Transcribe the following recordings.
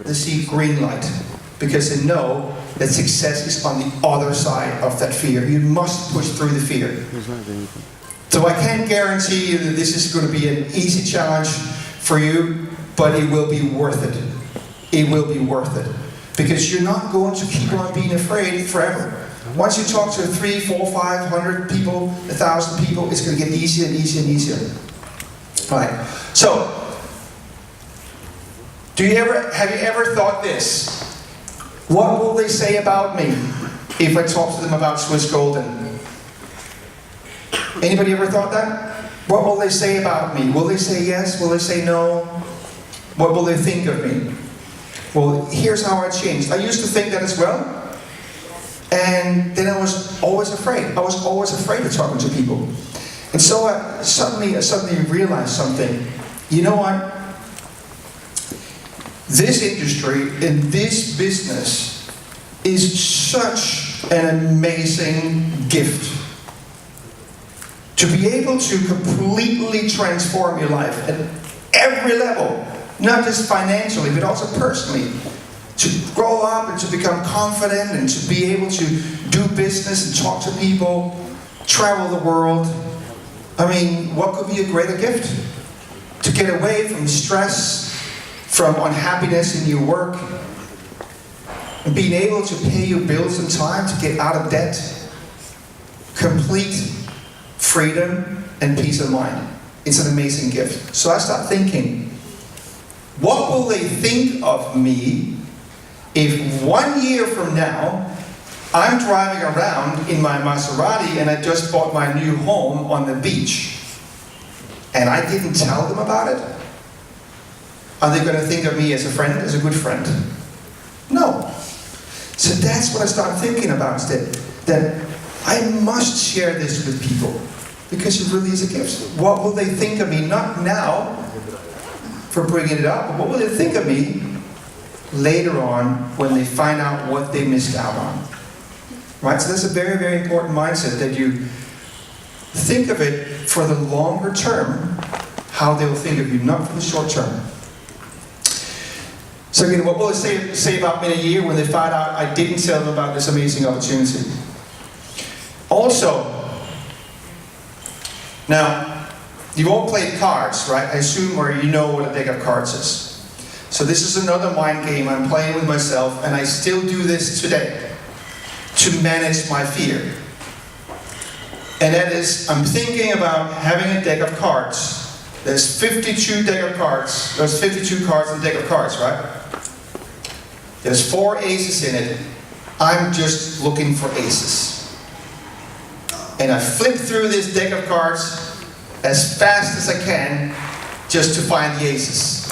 they see green light. Because they know that success is on the other side of that fear. You must push through the fear. So I can't guarantee you that this is going to be an easy challenge for you, but it will be worth it. It will be worth it. Because you're not going to keep on being afraid forever. Once you talk to 3, 4, 500 people, 1,000 people, it's going to get easier and easier and easier. Right. So, have you ever thought this? What will they say about me if I talk to them about Swissgolden? Anybody ever thought that? What will they say about me? Will they say yes? Will they say no? What will they think of me? Well, here's how I changed. I used to think that as well. And then I was always afraid. I was always afraid of talking to people. And so I suddenly realized something. You know what? This industry and this business is such an amazing gift. To be able to completely transform your life at every level, not just financially, but also personally. To grow up and to become confident and to be able to do business and talk to people, travel the world. I mean, what could be a greater gift? To get away from stress, from unhappiness in your work, and being able to pay your bills in time, to get out of debt. Complete freedom and peace of mind. It's an amazing gift. So I start thinking, what will they think of me if 1 year from now I'm driving around in my Maserati and I just bought my new home on the beach and I didn't tell them about it? Are they going to think of me as a friend, as a good friend? No. So that's what I started thinking about instead. That I must share this with people because it really is a gift. What will they think of me? Not now for bringing it up, but what will they think of me later on when they find out what they missed out on? Right? So that's a very, very important mindset, that you think of it for the longer term, how they will think of you, not for the short term. So again, what will they say about me in a year when they find out I didn't tell them about this amazing opportunity? Also, now, you've all played cards, right? I assume, or you know what a deck of cards is. So this is another mind game I'm playing with myself, and I still do this today to manage my fear. And that is, I'm thinking about having a deck of cards. There's 52 deck of cards. There's 52 cards in a deck of cards, right? There's 4 aces in it. I'm just looking for aces. And I flip through this deck of cards as fast as I can just to find the aces.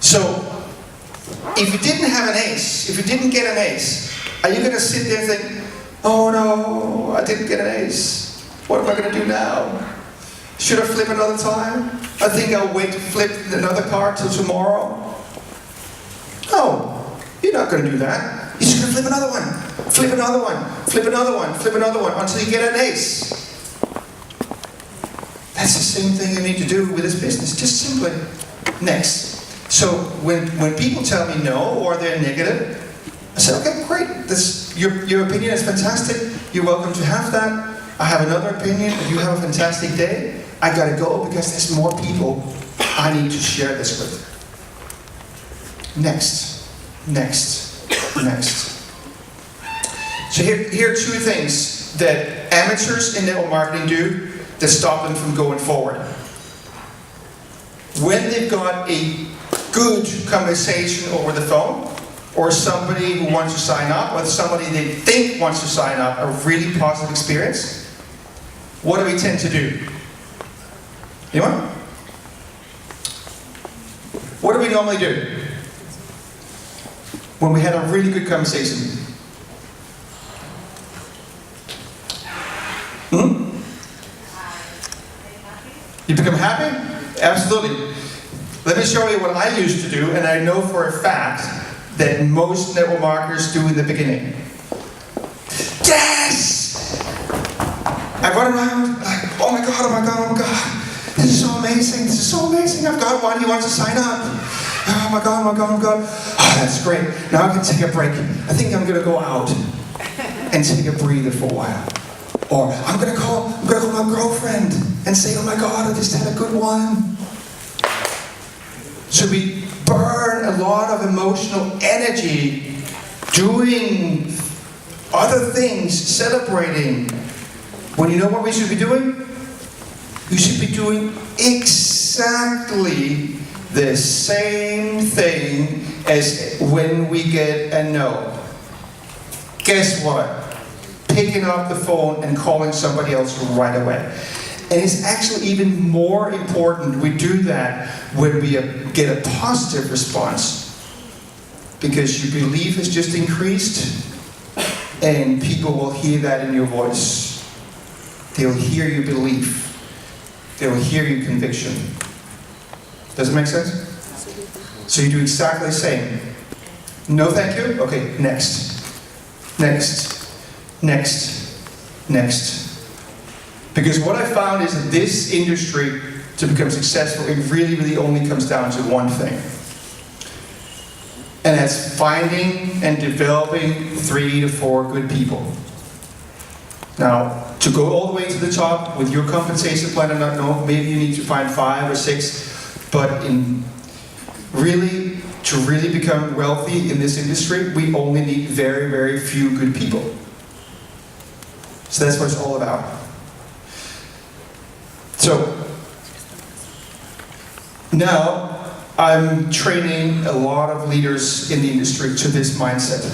So, if you didn't have an ace, if you didn't get an ace, are you going to sit there and think, oh no, I didn't get an ace. What am I going to do now? Should I flip another time? I think I'll wait to flip another card till tomorrow. No, you're not going to do that. You're just going to flip another one, flip another one, flip another one, flip another one, until you get an ace. That's the same thing you need to do with this business. Just simply, next. So when people tell me no, or they're negative, I say, okay, great. Your opinion is fantastic. You're welcome to have that. I have another opinion. You have a fantastic day. I gotta go because there's more people I need to share this with. Next, next, next. So here are 2 things that amateurs in network marketing do that stop them from going forward. When they've got a good conversation over the phone, or somebody who wants to sign up, or somebody they think wants to sign up, a really positive experience, what do we tend to do? Anyone? What do we normally do when we had a really good conversation? You become happy? Absolutely. Let me show you what I used to do, and I know for a fact that most network marketers do in the beginning. Yes! I run around like, oh my god, oh my god, oh my god. This is so amazing, this is so amazing. I've got one, he wants to sign up. oh my God, oh my God, oh my God. Oh, that's great. Now I can take a break. I think I'm going to go out and take a breather for a while. Or I'm going to call my girlfriend and say, oh my God, I just had a good one. So we burn a lot of emotional energy doing other things, celebrating. When you know what we should be doing? We should be doing exactly the same thing as when we get a no. Guess what? Picking up the phone and calling somebody else right away. And it's actually even more important we do that when we get a positive response, because your belief has just increased and people will hear that in your voice. They'll hear your belief. They'll hear your conviction. Does it make sense? So you do exactly the same. No thank you? Okay, next. Next. Next. Next. Because what I found is that this industry, to become successful, it really, really only comes down to one thing. And that's finding and developing 3 to 4 good people. Now, to go all the way to the top with your compensation plan, I don't know, maybe you need to find 5 or 6, but to really become wealthy in this industry, we only need very, very few good people. So that's what it's all about. So, now I'm training a lot of leaders in the industry to this mindset.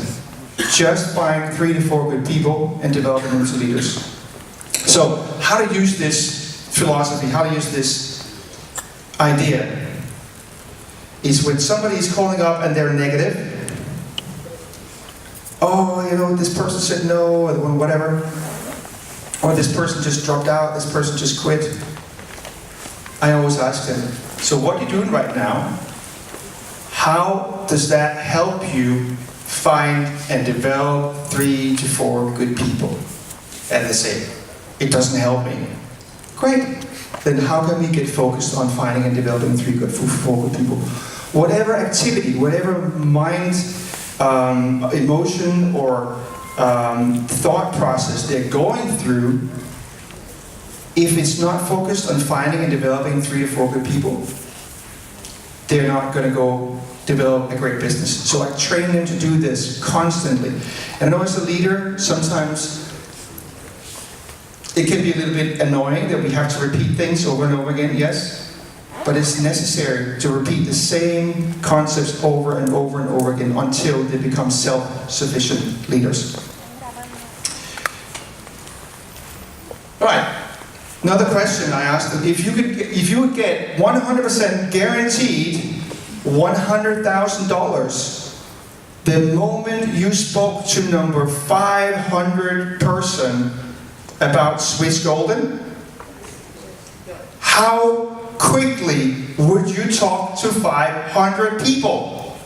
Just find 3 to 4 good people and develop them into leaders. So, how to use this philosophy, how to use this idea, is when somebody is calling up and they're negative. Oh, you know, this person said no, or whatever. Or this person just dropped out, this person just quit. I always ask them, so what are you doing right now? How does that help you find and develop 3 to 4 good people? And they say, it doesn't help me. Great. Then how can we get focused on finding and developing 4 good people? Whatever activity, whatever mind, emotion, or thought process they're going through, if it's not focused on finding and developing 3 to 4 good people, they're not going to go develop a great business. So I train them to do this constantly. And I know as a leader, sometimes it can be a little bit annoying that we have to repeat things over and over again, yes? But it's necessary to repeat the same concepts over and over and over again until they become self-sufficient leaders. All right. Another question I asked them, if you would get 100% guaranteed $100,000 the moment you spoke to number 500 person about Swissgolden, how quickly would you talk to 500 people?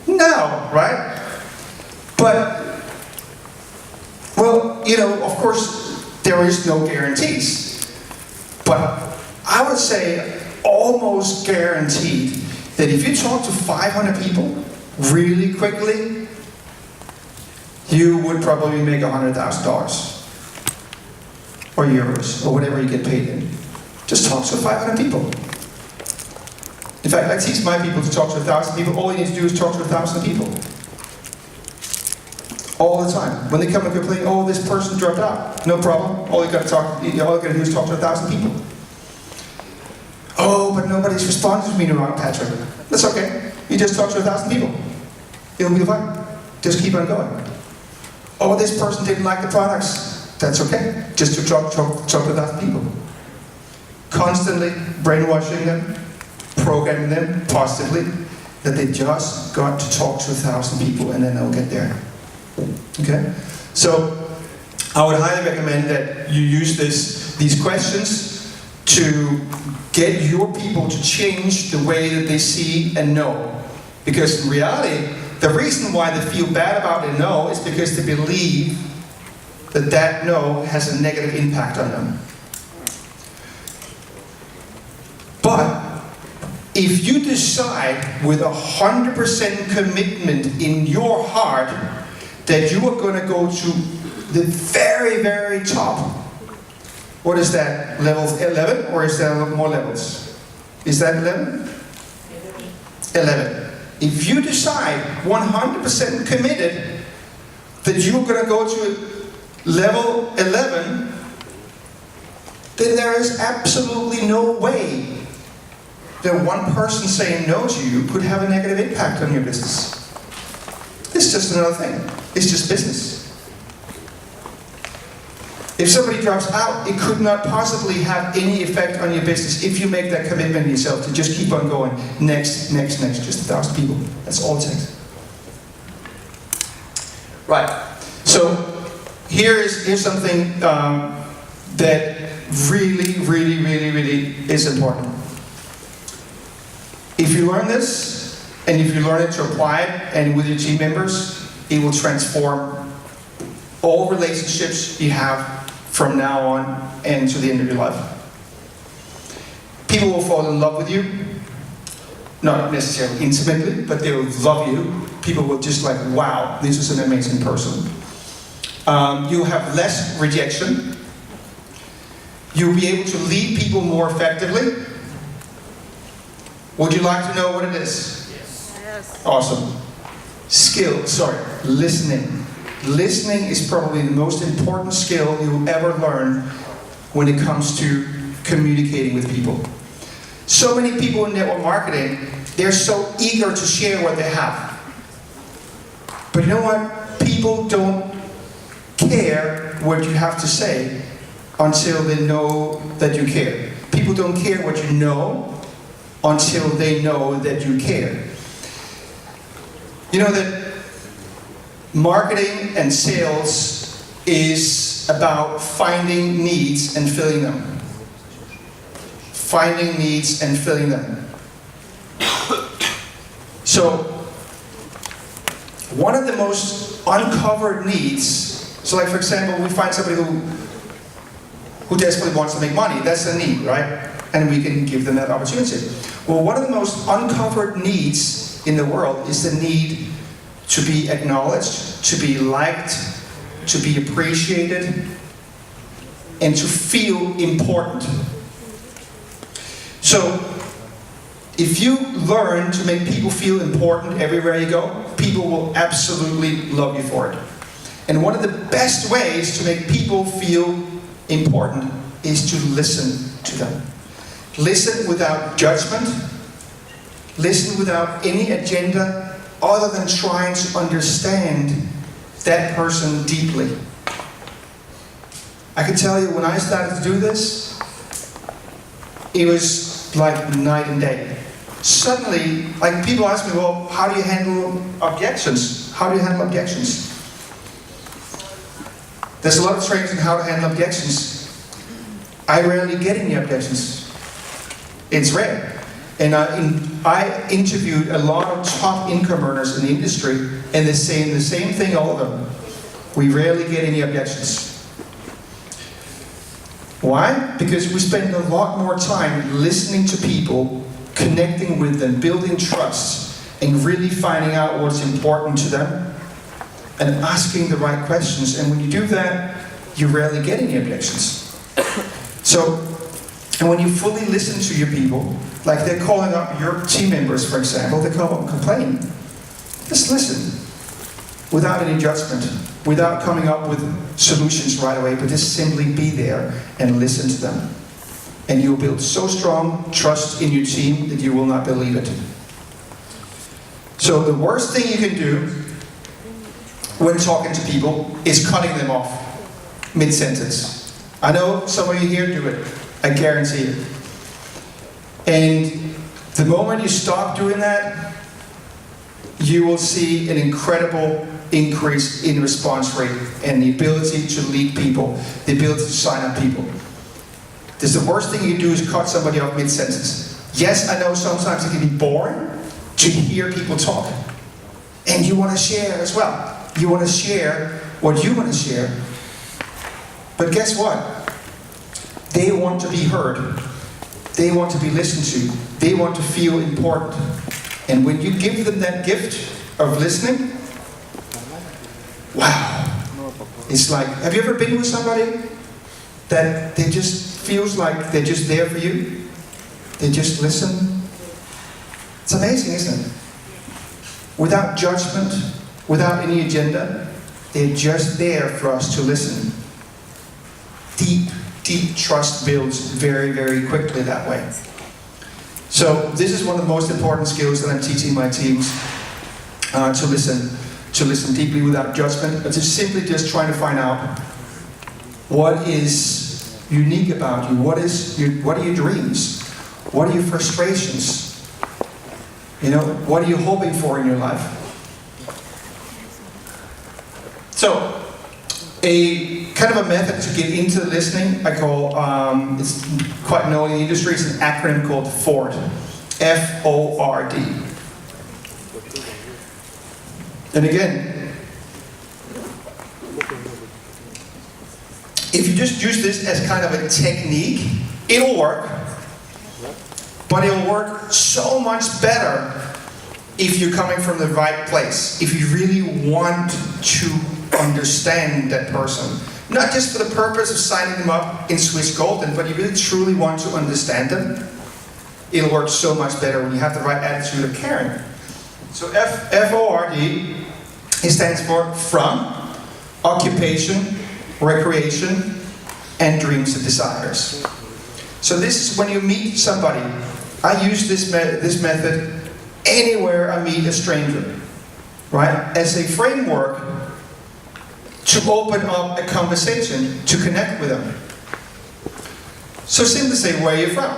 No, right? But, well, you know, of course, there is no guarantees. But I would say almost guaranteed that if you talk to 500 people really quickly, you would probably make $100,000 or euros or whatever you get paid in. Just talk to 500 people. In fact, I teach my people to talk to 1,000 people. All you need to do is talk to 1,000 people. All the time. When they come and complain, oh, this person dropped out. No problem. All you got to do is talk to 1,000 people. Oh, but nobody's responding to me now, Patrick. That's okay. You just talk to 1,000 people. It'll be fine. Just keep on going. Oh, this person didn't like the products. That's okay. Just to talk to 1,000 people. Constantly brainwashing them, programming them positively, that they just got to talk to 1,000 people and then they'll get there. Okay? So, I would highly recommend that you use these questions to get your people to change the way that they see and know. Because in reality, the reason why they feel bad about a no is because they believe that that no has a negative impact on them. But if you decide with 100% commitment in your heart that you are going to go to the very, very top, what is that, level 11, or is there more levels? Is that 11? 11. If you decide 100% committed that you're going to go to level 11, then there is absolutely no way that one person saying no to you could have a negative impact on your business. It's just another thing. It's just business. If somebody drops out, it could not possibly have any effect on your business if you make that commitment yourself to just keep on going. Next, just 1,000 people. That's all it takes. Right. So here's something that really is important. If you learn this, and if you learn it to apply it, and with your team members, it will transform all relationships you have from now on and to the end of your life. People will fall in love with you, not necessarily intimately, but they will love you. People will just like, wow, this is an amazing person. You'll have less rejection. You'll be able to lead people more effectively. Would you like to know what it is? Yes. Awesome. Listening. Listening is probably the most important skill you'll ever learn when it comes to communicating with people. So many people in network marketing, they're so eager to share what they have. But you know what? People don't care what you have to say until they know that you care. People don't care what you know until they know that you care. You know that marketing and sales is about finding needs and filling them. Finding needs and filling them. So, one of the most uncovered needs, so like for example, we find somebody who desperately wants to make money. That's a need, right? And we can give them that opportunity. Well, one of the most uncovered needs in the world is the need to be acknowledged, to be liked, to be appreciated, and to feel important. So, if you learn to make people feel important everywhere you go, people will absolutely love you for it. And one of the best ways to make people feel important is to listen to them. Listen without judgment. Listen without any agenda other than trying to understand that person deeply. I can tell you, when I started to do this, it was like night and day. Suddenly, like people ask me, well, how do you handle objections? How do you handle objections? There's a lot of trainings on how to handle objections. I rarely get any objections. It's rare. And I interviewed a lot of top income earners in the industry, and they're saying the same thing, all of them. We rarely get any objections. Why? Because we spend a lot more time listening to people, connecting with them, building trust, and really finding out what's important to them, and asking the right questions. And when you do that, you rarely get any objections. And when you fully listen to your people, like they're calling up your team members, for example, they call up and complain. Just listen, without any judgment, without coming up with solutions right away, but just simply be there and listen to them. And you'll build so strong trust in your team that you will not believe it. So the worst thing you can do when talking to people is cutting them off mid-sentence. I know some of you here do it. I guarantee it. And the moment you stop doing that, you will see an incredible increase in response rate and the ability to lead people, the ability to sign up people. This the worst thing you do is cut somebody off mid-sentence. Yes, I know sometimes it can be boring to hear people talk. And you want to share as well. You want to share what you want to share. But guess what? They want to be heard. They want to be listened to. They want to feel important. And when you give them that gift of listening, wow. It's like, have you ever been with somebody that they just feels like they're just there for you? They just listen. It's amazing, isn't it? Without judgment, without any agenda, they're just there for us to listen. Deep, deep trust builds very, very quickly that way. So this is one of the most important skills that I'm teaching my teams, to listen deeply without judgment, but to simply just trying to find out what is unique about you, what are your dreams, what are your frustrations, what are you hoping for in your life. So, a kind of a method to get into listening, I call, it's quite known in the industry, it's an acronym called FORD. F-O-R-D. And again, if you just use this as kind of a technique, it'll work. But it'll work so much better if you're coming from the right place. If you really want to understand that person. Not just for the purpose of signing them up in Swissgolden, but you really truly want to understand them. It'll work so much better when you have the right attitude of caring. So F-O-R-D, it stands for from, occupation, recreation, and dreams and desires. So this is when you meet somebody. I use this method anywhere I meet a stranger, right? As a framework to open up a conversation, to connect with them. So simply say, where are you from?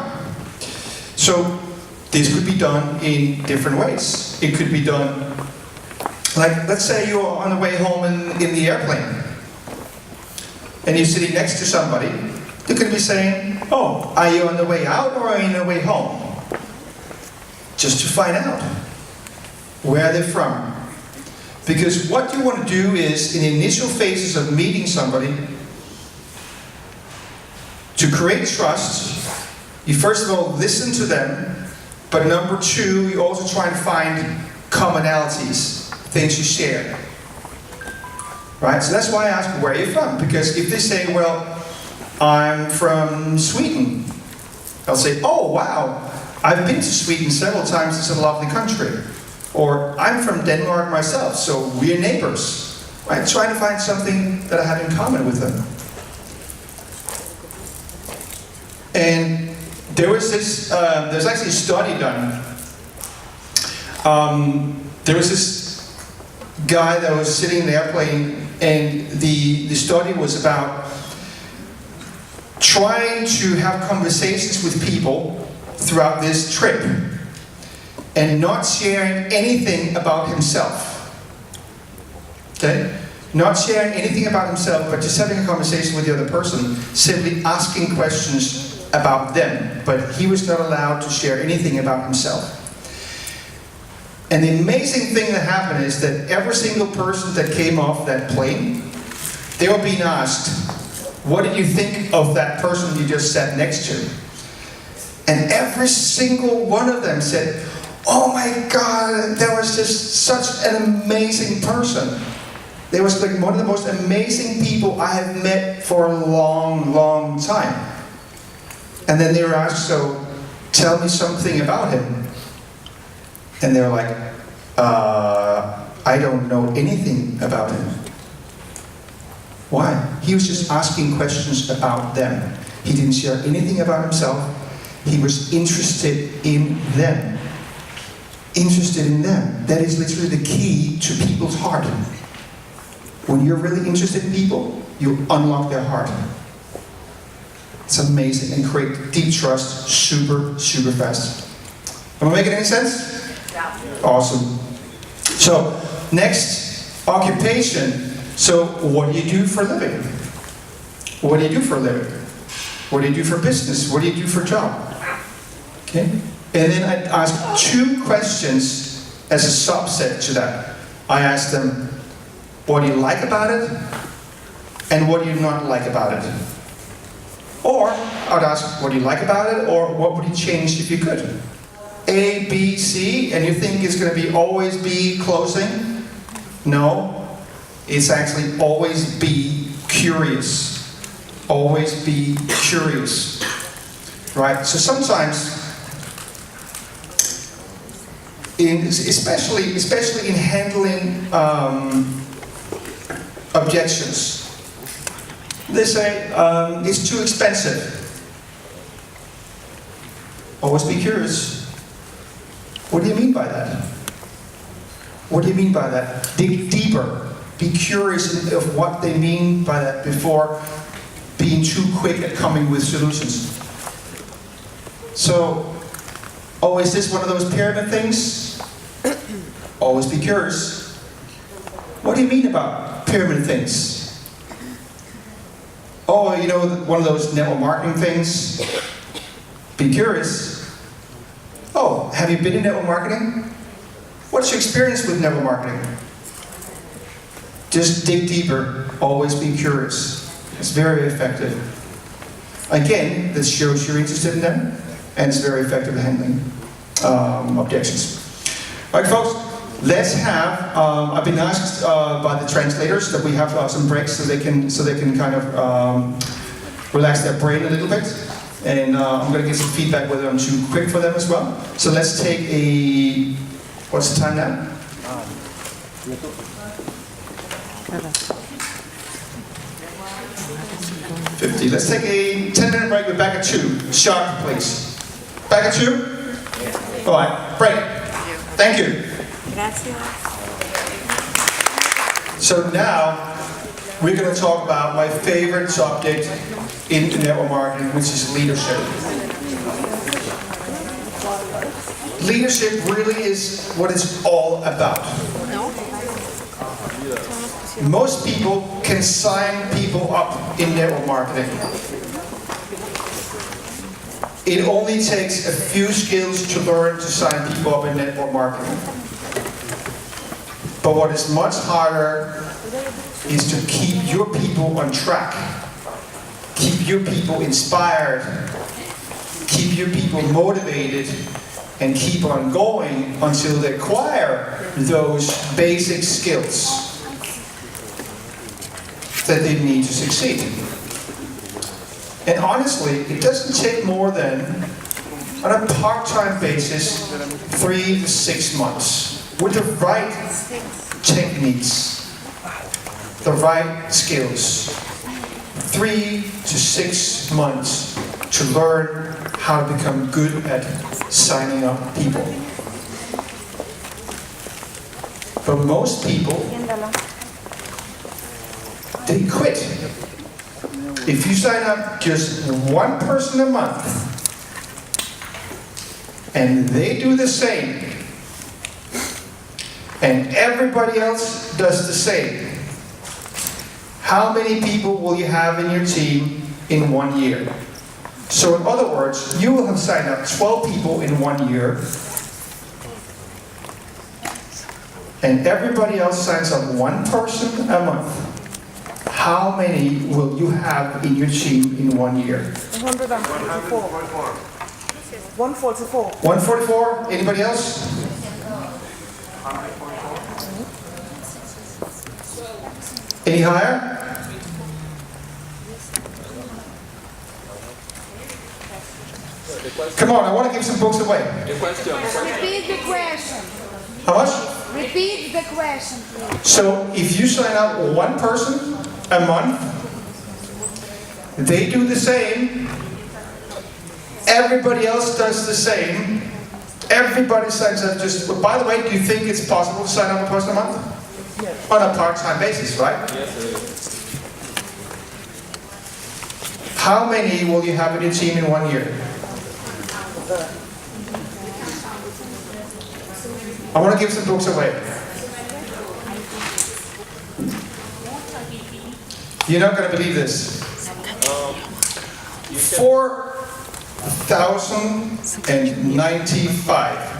So this could be done in different ways. It could be done, like, let's say you're on the way home in the airplane, and you're sitting next to somebody. You could be saying, oh, are you on the way out or are you on the way home? Just to find out where they're from. Because what you want to do is, in the initial phases of meeting somebody, to create trust, you first of all listen to them, but number two, you also try and find commonalities, things you share. Right? So that's why I ask, where are you from? Because if they say, well, I'm from Sweden, I'll say, oh wow, I've been to Sweden several times, it's a lovely country. Or I'm from Denmark myself, so we're neighbors. Right? Trying to find something that I have in common with them. And there was this, there's actually a study done. There was this guy that was sitting in the airplane, and the study was about trying to have conversations with people throughout this trip and not sharing anything about himself. Okay? Not sharing anything about himself, but just having a conversation with the other person, simply asking questions about them, but he was not allowed to share anything about himself. And the amazing thing that happened is that every single person that came off that plane, they were being asked, what did you think of that person you just sat next to? And every single one of them said, oh my God, that was just such an amazing person. They was like one of the most amazing people I have met for a long, long time. And then they were asked, so tell me something about him. And they were like, I don't know anything about him. Why? He was just asking questions about them. He didn't share anything about himself. He was interested in them. Interested in them. That is literally the key to people's heart. When you're really interested in people, you unlock their heart. It's amazing and create deep trust super, super fast. Am I making any sense? Yeah. Awesome. So, next, occupation. So, what do you do for a living? What do you do for a living? What do you do for business? What do you do for a job? Okay? And then I ask two questions as a subset to that. I ask them, what do you like about it? And what do you not like about it? Or I'd ask, what do you like about it, or what would you change if you could? A, B, C, and you think it's going to be always be closing? No, it's actually always be curious. Always be curious. Right? So sometimes, especially in handling objections, they say, it's too expensive. Always be curious. What do you mean by that? What do you mean by that? Dig deeper. Be curious of what they mean by that before being too quick at coming with solutions. So, oh, is this one of those pyramid things? Always be curious. What do you mean about pyramid things? Oh, you know, one of those network marketing things? Be curious. Oh, have you been in network marketing? What's your experience with network marketing? Just dig deeper. Always be curious. It's very effective. Again, this shows you're interested in them, and it's very effective at handling objections. All right, folks, let's have. I've been asked by the translators that we have some breaks so they can kind of relax their brain a little bit. And I'm going to get some feedback whether I'm too quick for them as well. So let's take a. What's the time now? 50. Let's take a 10-minute break. We're back at 2. Sharp, please. Back at 2? All right, break. Thank you. So now, we're going to talk about my favorite subject in network marketing, which is leadership. Leadership really is what it's all about. Most people can sign people up in network marketing. It only takes a few skills to learn to sign people up in network marketing. But what is much harder is to keep your people on track. Keep your people inspired. Keep your people motivated. And keep on going until they acquire those basic skills that they need to succeed. And honestly, it doesn't take more than, on a part-time basis, 3 to 6 months with the right techniques, the right skills. 3 to 6 months to learn how to become good at signing up people. But most people, they quit. If you sign up just one person a month, and they do the same, and everybody else does the same, how many people will you have in your team in 1 year? So in other words, you will have signed up 12 people in 1 year, and everybody else signs up one person a month. How many will you have in your team in 1 year? 144. 144. 144? Anybody else? Any higher? Come on, I want to give some books away. Repeat the question. How much? Repeat the question, please. So if you sign up one person a month, they do the same, everybody else does the same, everybody signs up just, by the way, do you think it's possible to sign up a person a month? Yes. On a part-time basis, right? Yes, it is. How many will you have in your team in 1 year? I want to give some books away. You're not going to believe this. 4,095